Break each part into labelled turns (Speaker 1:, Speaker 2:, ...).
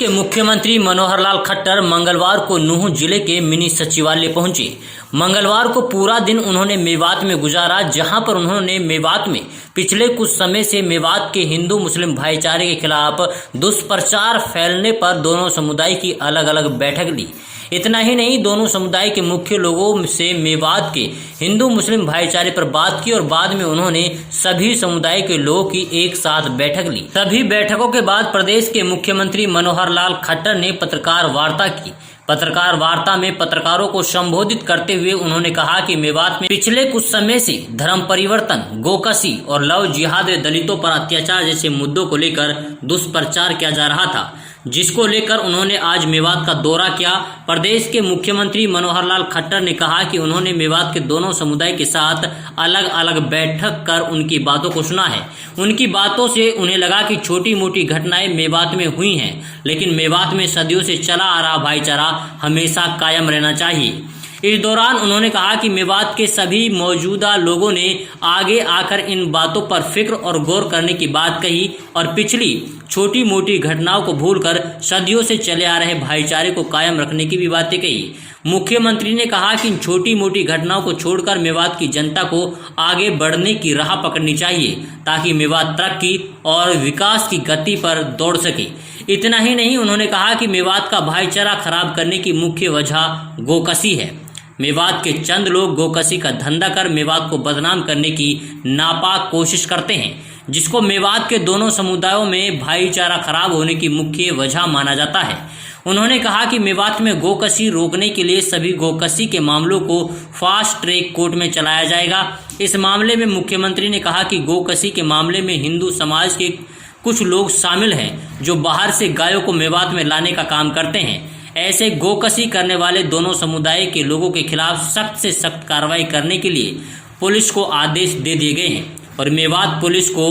Speaker 1: के मुख्यमंत्री मनोहर लाल खट्टर मंगलवार को नूंह जिले के मिनी सचिवालय पहुंचे। मंगलवार को पूरा दिन उन्होंने मेवात में गुजारा, जहां पर उन्होंने मेवात में पिछले कुछ समय से मेवात के हिंदू मुस्लिम भाईचारे के खिलाफ दुष्प्रचार फैलने पर दोनों समुदाय की अलग अलग बैठक ली। इतना ही नहीं, दोनों समुदाय के मुख्य लोगों से मेवात के हिंदू मुस्लिम भाईचारे पर बात की और बाद में उन्होंने सभी समुदाय के लोगों की एक साथ बैठक ली। सभी बैठकों के बाद प्रदेश के मुख्यमंत्री मनोहर लाल खट्टर ने पत्रकार वार्ता की। पत्रकार वार्ता में पत्रकारों को संबोधित करते हुए उन्होंने कहा कि मेवात में पिछले कुछ समय से धर्म परिवर्तन, गोकशी और लव जिहाद व दलितों पर अत्याचार जैसे मुद्दों को लेकर दुष्प्रचार किया जा रहा था, जिसको लेकर उन्होंने आज मेवात का दौरा किया। प्रदेश के मुख्यमंत्री मनोहर लाल खट्टर ने कहा कि उन्होंने मेवात के दोनों समुदाय के साथ अलग अलग बैठक कर उनकी बातों को सुना है। उनकी बातों से उन्हें लगा कि छोटी मोटी घटनाएं मेवात में हुई हैं, लेकिन मेवात में सदियों से चला आ रहा भाईचारा हमेशा कायम रहना चाहिए। इस दौरान उन्होंने कहा कि मेवात के सभी मौजूदा लोगों ने आगे आकर इन बातों पर फिक्र और गौर करने की बात कही और पिछली छोटी मोटी घटनाओं को भूलकर सदियों से चले आ रहे भाईचारे को कायम रखने की भी बातें कही। मुख्यमंत्री ने कहा कि इन छोटी मोटी घटनाओं को छोड़कर मेवात की जनता को आगे बढ़ने की राह पकड़नी चाहिए, ताकि मेवात तरक्की और विकास की गति पर दौड़ सके। इतना ही नहीं, उन्होंने कहा कि मेवात का भाईचारा खराब करने की मुख्य वजह गोकशी है। मेवात के चंद लोग गोकशी का धंधा कर मेवात को बदनाम करने की नापाक कोशिश करते हैं, जिसको मेवात के दोनों समुदायों में भाईचारा खराब होने की मुख्य वजह माना जाता है। उन्होंने कहा कि मेवात में गोकशी रोकने के लिए सभी गोकशी के मामलों को फास्ट ट्रैक कोर्ट में चलाया जाएगा। इस मामले में मुख्यमंत्री ने कहा कि गोकशी के मामले में हिंदू समाज के कुछ लोग शामिल हैं, जो बाहर से गायों को मेवात में लाने का काम करते हैं। ऐसे गोकशी करने वाले दोनों समुदाय के लोगों के खिलाफ सख्त से सख्त कार्रवाई करने के लिए पुलिस को आदेश दे दिए गए हैं और मेवात पुलिस को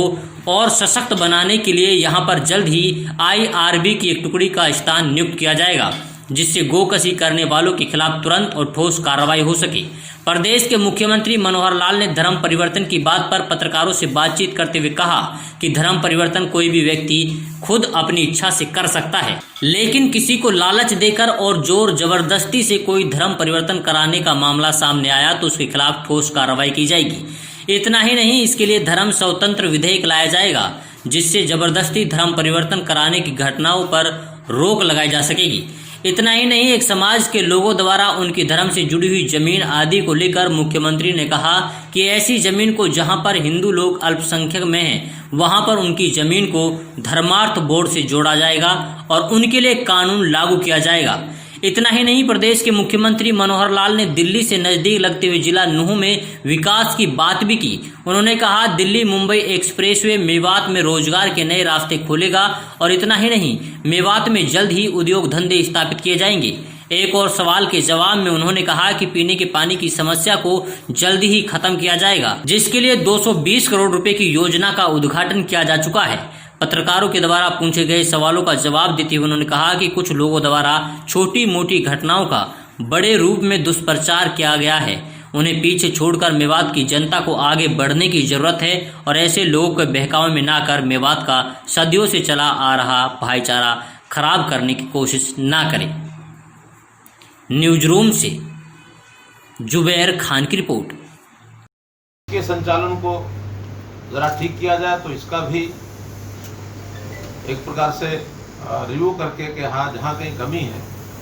Speaker 1: और सशक्त बनाने के लिए यहां पर जल्द ही IRB की एक टुकड़ी का स्थान नियुक्त किया जाएगा, जिससे गोकशी करने वालों के खिलाफ तुरंत और ठोस कार्रवाई हो सके। प्रदेश के मुख्यमंत्री मनोहर लाल ने धर्म परिवर्तन की बात पर पत्रकारों से बातचीत करते हुए कहा कि धर्म परिवर्तन कोई भी व्यक्ति खुद अपनी इच्छा से कर सकता है, लेकिन किसी को लालच देकर और जोर जबरदस्ती से कोई धर्म परिवर्तन कराने का मामला सामने आया तो उसके खिलाफ ठोस कार्रवाई की जाएगी। इतना ही नहीं, इसके लिए धर्म स्वतंत्र विधेयक लाया जाएगा, जिससे जबरदस्ती धर्म परिवर्तन कराने की घटनाओं पर रोक लगाई जा सकेगी। इतना ही नहीं, एक समाज के लोगों द्वारा उनकी धर्म से जुड़ी हुई जमीन आदि को लेकर मुख्यमंत्री ने कहा कि ऐसी जमीन को जहां पर हिंदू लोग अल्पसंख्यक में हैं, वहां पर उनकी जमीन को धर्मार्थ बोर्ड से जोड़ा जाएगा और उनके लिए कानून लागू किया जाएगा। इतना ही नहीं, प्रदेश के मुख्यमंत्री मनोहर लाल ने दिल्ली से नजदीक लगते हुए जिला नूंह में विकास की बात भी की। उन्होंने कहा दिल्ली मुंबई एक्सप्रेसवे मेवात में रोजगार के नए रास्ते खोलेगा और इतना ही नहीं, मेवात में जल्द ही उद्योग धंधे स्थापित किए जाएंगे। एक और सवाल के जवाब में उन्होंने कहा कि पीने के पानी की समस्या को जल्द ही खत्म किया जाएगा, जिसके लिए 220 करोड़ रुपए की योजना का उद्घाटन किया जा चुका है। पत्रकारों के द्वारा पूछे गए सवालों का जवाब देते हुए उन्होंने कहा कि कुछ लोगों द्वारा छोटी मोटी घटनाओं का बड़े रूप में दुष्प्रचार किया गया है। उन्हें पीछे छोड़कर मेवात की जनता को आगे बढ़ने की जरूरत है और ऐसे लोगों के बहकावे में ना कर मेवात का सदियों से चला आ रहा भाईचारा खराब करने की कोशिश ना करें। न्यूज रूम से जुबैर खान की रिपोर्ट।
Speaker 2: के संचालन को जरा ठीक किया जाए तो इसका भी एक प्रकार से रिव्यू करके कि हाँ, जहाँ कहीं कमी है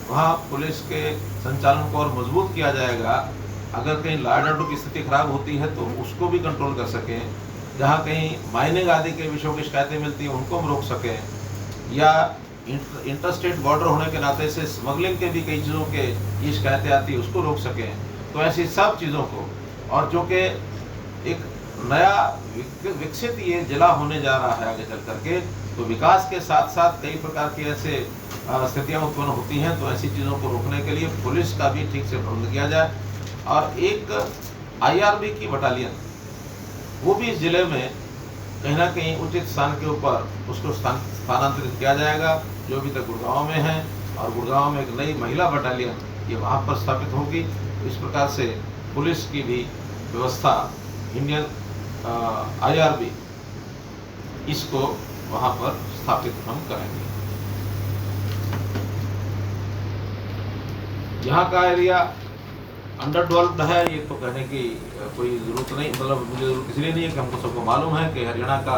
Speaker 2: वहाँ पुलिस के संचालन को और मजबूत किया जाएगा। अगर कहीं लॉ एंड ऑर्डर की स्थिति खराब होती है तो उसको भी कंट्रोल कर सकें। जहाँ कहीं माइनिंग आदि के विषयों की शिकायतें मिलती हैं उनको हम रोक सकें, या इंटरस्टेट बॉर्डर होने के नाते से स्मगलिंग के भी कई चीज़ों के ये शिकायतें आती है उसको रोक सकें। तो ऐसी सब चीज़ों को, और जो कि एक नया विकसित ये जिला होने जा रहा है आगे चल करके, तो विकास के साथ साथ कई प्रकार की ऐसे स्थितियां उत्पन्न होती हैं, तो ऐसी चीज़ों को रोकने के लिए पुलिस का भी ठीक से प्रबंध किया जाए और एक IRB की बटालियन वो भी इस जिले में कहीं ना कहीं उचित स्थान के ऊपर उसको स्थानांतरित किया जाएगा, जो अभी तक गुड़गांव में है, और गुड़गांव में एक नई महिला बटालियन ये वहाँ पर स्थापित होगी। इस प्रकार से पुलिस की भी व्यवस्था इंडियन IRB इसको वहाँ पर स्थापित हम करेंगे। यहाँ का एरिया अंडर डेवलप्ड है, ये तो कहने की कोई ज़रूरत नहीं, मतलब मुझे ज़रूरत इसलिए नहीं है कि हमको सबको मालूम है कि हरियाणा का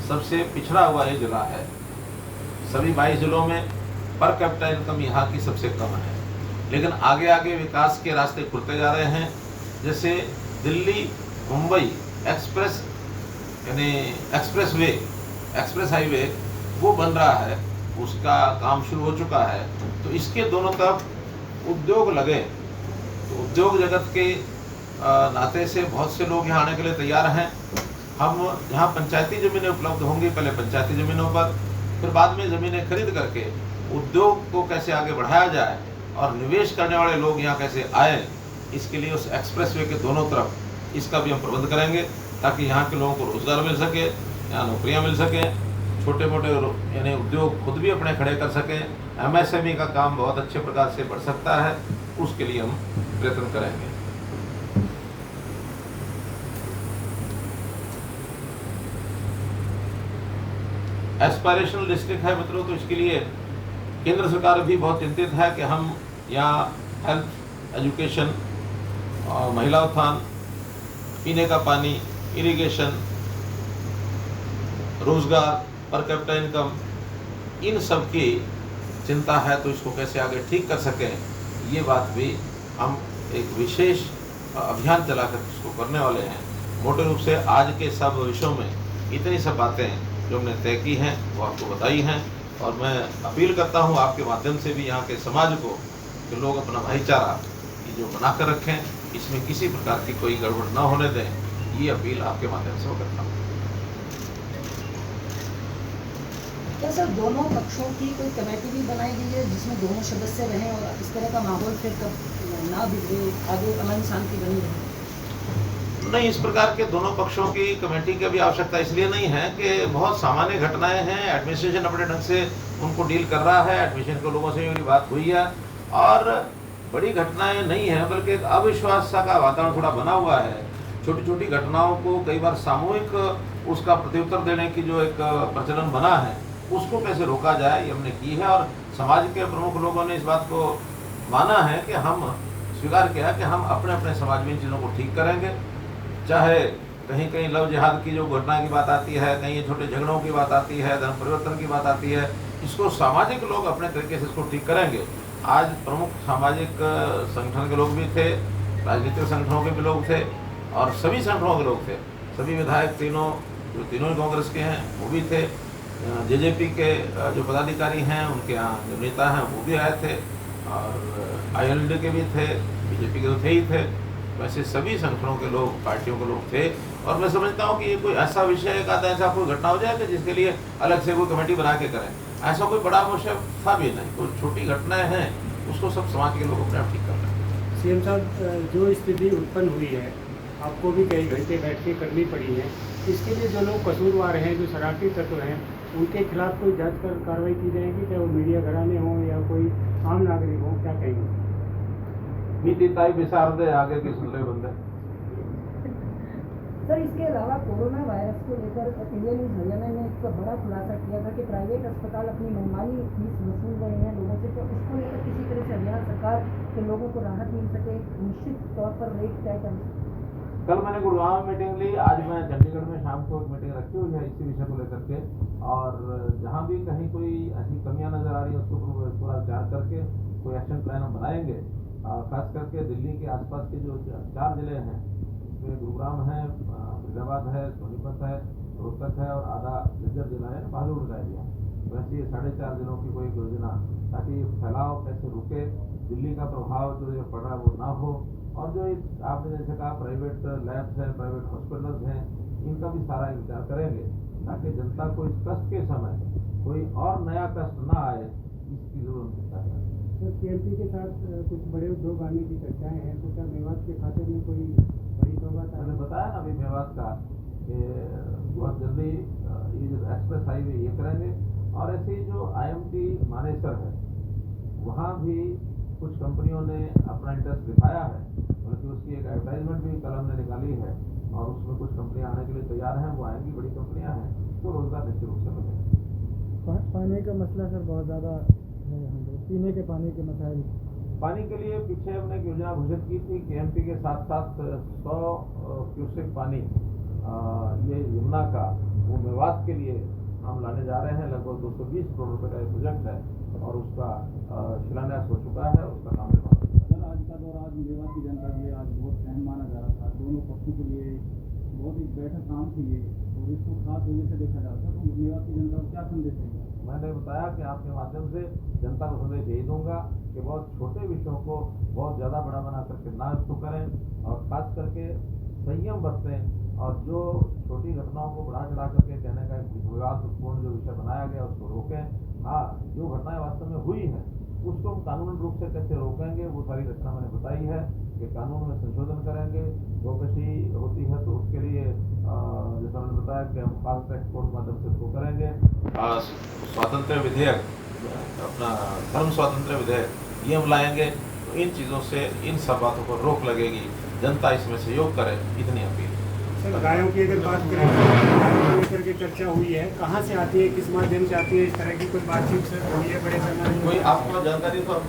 Speaker 2: सबसे पिछड़ा हुआ ये जिला है। सभी 22 जिलों में पर कैपिटा इनकम यहाँ की सबसे कम है, लेकिन आगे आगे विकास के रास्ते खुलते जा रहे हैं। जैसे दिल्ली मुंबई एक्सप्रेस यानी एक्सप्रेस हाईवे वो बन रहा है, उसका काम शुरू हो चुका है। तो इसके दोनों तरफ उद्योग लगे, तो उद्योग जगत के नाते से बहुत से लोग यहाँ आने के लिए तैयार हैं। हम जहाँ पंचायती ज़मीनें उपलब्ध होंगी, पहले पंचायती ज़मीनों पर, फिर बाद में ज़मीनें खरीद करके उद्योग को कैसे आगे बढ़ाया जाए और निवेश करने वाले लोग यहाँ कैसे आए, इसके लिए उस एक्सप्रेसवे के दोनों तरफ इसका भी हम प्रबंध करेंगे, ताकि यहाँ के लोगों को रोज़गार मिल सके, यहाँ नौकरियाँ मिल सकें, छोटे मोटे यानी उद्योग खुद भी अपने खड़े कर सकें। MSME का काम बहुत अच्छे प्रकार से बढ़ सकता है, उसके लिए हम प्रयत्न करेंगे। एस्पायरेशनल डिस्ट्रिक्ट है मित्रों, तो इसके लिए केंद्र सरकार भी बहुत चिंतित है कि हम यहाँ हेल्थ, एजुकेशन, महिला उत्थान, पीने का पानी, इरिगेशन, रोजगार, पर कैपिटा इनकम, इन सब की चिंता है, तो इसको कैसे आगे ठीक कर सकें, ये बात भी हम एक विशेष अभियान चलाकर इसको करने वाले हैं। मोटे रूप से आज के सब विषयों में इतनी सब बातें जो हमने तय की हैं वो आपको बताई हैं, और मैं अपील करता हूँ आपके माध्यम से भी यहाँ के समाज को कि लोग अपना भाईचारा जो बना कर रखें, इसमें किसी प्रकार की कोई गड़बड़ न होने दें, ये अपील आपके माध्यम से करता हूँ।
Speaker 3: क्या सर दोनों पक्षों की कोई कमेटी भी बनाई गई है जिसमें दोनों सदस्य रहें और इस तरह का माहौल फिर कब ना बिगड़े, आगे अमन शांति बनी रहे?
Speaker 2: नहीं, इस प्रकार के दोनों पक्षों की कमेटी की भी आवश्यकता इसलिए नहीं है कि बहुत सामान्य घटनाएं हैं, एडमिनिस्ट्रेशन अपने ढंग से उनको डील कर रहा है, एडमिनिस्ट्रेशन के लोगों से मेरी बात हुई है, और बड़ी घटनाएं नहीं है, बल्कि एक अविश्वास का वातावरण थोड़ा बना हुआ है। छोटी छोटी घटनाओं को कई बार सामूहिक उसका प्रत्युत्तर देने की जो एक प्रचलन बना है, उसको कैसे रोका जाए, ये हमने की है। और समाज के प्रमुख लोगों ने इस बात को माना है कि हम स्वीकार किया कि हम अपने अपने समाज में इन चीज़ों को ठीक करेंगे। चाहे कहीं कहीं लव जिहाद की जो घटना की बात आती है, कहीं छोटे झगड़ों की बात आती है, धर्म परिवर्तन की बात आती है, इसको सामाजिक लोग अपने तरीके से इसको ठीक करेंगे। आज प्रमुख सामाजिक संगठन के लोग भी थे, राजनीतिक संगठनों के भी लोग थे, और सभी संगठनों के लोग थे। सभी विधायक तीनों कांग्रेस के हैं वो भी थे, जेजेपी के जो पदाधिकारी हैं उनके यहाँ जो नेता हैं वो भी आए थे, और ILD के भी थे, बीजेपी के तो थे ही थे। वैसे सभी संगठनों के लोग, पार्टियों के लोग थे। और मैं समझता हूँ कि ये कोई ऐसा विषय एक आधा ऐसा कोई घटना हो जाए कि जिसके लिए अलग से कोई कमेटी बना के करें, ऐसा कोई बड़ा विषय था भी नहीं। कोई छोटी घटनाएं हैं, उसको सब समाज के लोग अपने आप ठीक कर रहे हैं।
Speaker 4: CM साहब, जो स्थिति उत्पन्न हुई है, आपको भी कई घंटे बैठ के करनी पड़ी है, इसके लिए जो लोग कसूरवार हैं, जो शरारती तत्व हैं, उनके खिलाफ कोई जांच कर कार्रवाई की जाएगी, चाहे वो मीडिया घराने हों या कोई आम नागरिक हो, क्या कहेंगे?
Speaker 2: नीति ताई विचार दे आगे की सुन ले बंदे।
Speaker 3: सर इसके अलावा कोरोना वायरस को लेकर इंडियन न्यूज हरियाणा ने एक बड़ा खुलासा किया था कि प्राइवेट अस्पताल अपनी मनमानी फीस वसूल रहे हैं लोगों से, तो उसको लेकर किसी तरह से हरियाणा सरकार के लोगों को राहत मिल सके, निश्चित तौर पर रेट तय कर।
Speaker 2: कल मैंने गुड़गांव में मीटिंग ली, आज मैं चंडीगढ़ में शाम को एक मीटिंग रखी हुई है इसी विषय को लेकर के, और जहाँ भी कहीं कोई ऐसी कमियां नजर आ रही है उसको पूरा विचार करके कोई एक्शन प्लान हम बनाएंगे। खास करके दिल्ली के आसपास के जो 4 जिले हैं, इसमें गुरुग्राम है, फरीदाबाद है, सोनीपत है, रोहतक है, और आधा झज्जर जिला है, बहादुरगढ़ का एरिया। वैसे ये 4.5 जिलों की कोई योजना, ताकि फैलाव कैसे रुके, दिल्ली का प्रभाव जो पड़ रहा है वो ना हो, और जो आपने जैसे कहा प्राइवेट लैब्स हैं, प्राइवेट हॉस्पिटल्स हैं, इनका भी सारा विचार करेंगे, ताकि जनता को इस कष्ट के समय कोई और नया कष्ट ना आए, इसकी जरूर चिंता है।
Speaker 4: तो CMP के साथ कुछ बड़े उद्योग आने की चर्चाएं हैं, तो क्या मेवात के खाते में कोई बड़ी सौगात?
Speaker 2: मैंने बताया ना अभी मेवात का कि बहुत जल्दी ये जो एक्सप्रेस हाईवे ये करेंगे, और ऐसे जो IMT मानेसर है वहाँ भी कुछ कंपनियों ने अपना इंटरेस्ट दिखाया है, बल्कि उसकी एक एडवर्टाइजमेंट भी कल हमने निकाली है, और उसमें कुछ कंपनियां आने के लिए तैयार हैं, वो आएंगी, बड़ी कंपनियां हैं, तो रोजगार निश्चित रूप से मिलेगा।
Speaker 4: पानी का मसला सर बहुत ज़्यादा है, पीने के पानी के मसाइल
Speaker 2: पानी के लिए पीछे हमने एक योजना घोषित की थी कि एमपी के साथ साथ 100 क्यूसेक पानी ये यमुना का वो मेवात के लिए हम लाने जा रहे हैं। लगभग 220 करोड़ रुपए का ये प्रोजेक्ट है और उसका शिलान्यास हो चुका है, उसका काम निर्माण हो चुका है।
Speaker 5: आज का दौर आज मेवात की जनता के लिए आज बहुत अहम माना जा रहा था। दोनों पक्षों के लिए बहुत एक बैठक काम थी ये, और इसको खास वजह से देखा जा रहा था। तो मेवात की जनता को क्या संदेश देंगे?
Speaker 2: मैंने बताया कि आपके माध्यम से जनता को संदेश यही दूंगा कि बहुत छोटे विषयों को बहुत ज़्यादा बड़ा बना करके ना इसको करें और खास करके संयम बरतें और जो छोटी घटनाओं को बढ़ा चढ़ा करके कहने का एक विवादपूर्ण जो विषय बनाया गया उसको रोकें। हाँ, जो घटनाएं वास्तव में हुई हैं उसको हम कानूनी रूप से कैसे रोकेंगे वो सारी रचना मैंने बताई है कि कानून में संशोधन करेंगे। चौकसी होती है तो उसके लिए जैसा मैंने बताया कि हम फास्ट ट्रैक कोर्ट के माध्यम से उसको करेंगे। स्वातंत्र्य विधेयक, अपना धर्म स्वातंत्र्य विधेयक ये हम लाएंगे तो इन चीज़ों से, इन सब बातों पर रोक लगेगी। जनता इसमें सहयोग करे, इतनी अपील।
Speaker 4: सर, गायों की अगर बात करें तो लेकर के चर्चा हुई है, कहाँ से आती है, किस माध्यम से आती है, इस तरह की कोई बातचीत सर हुई है बड़े पैमाने?
Speaker 2: कोई आपको जानकारी तो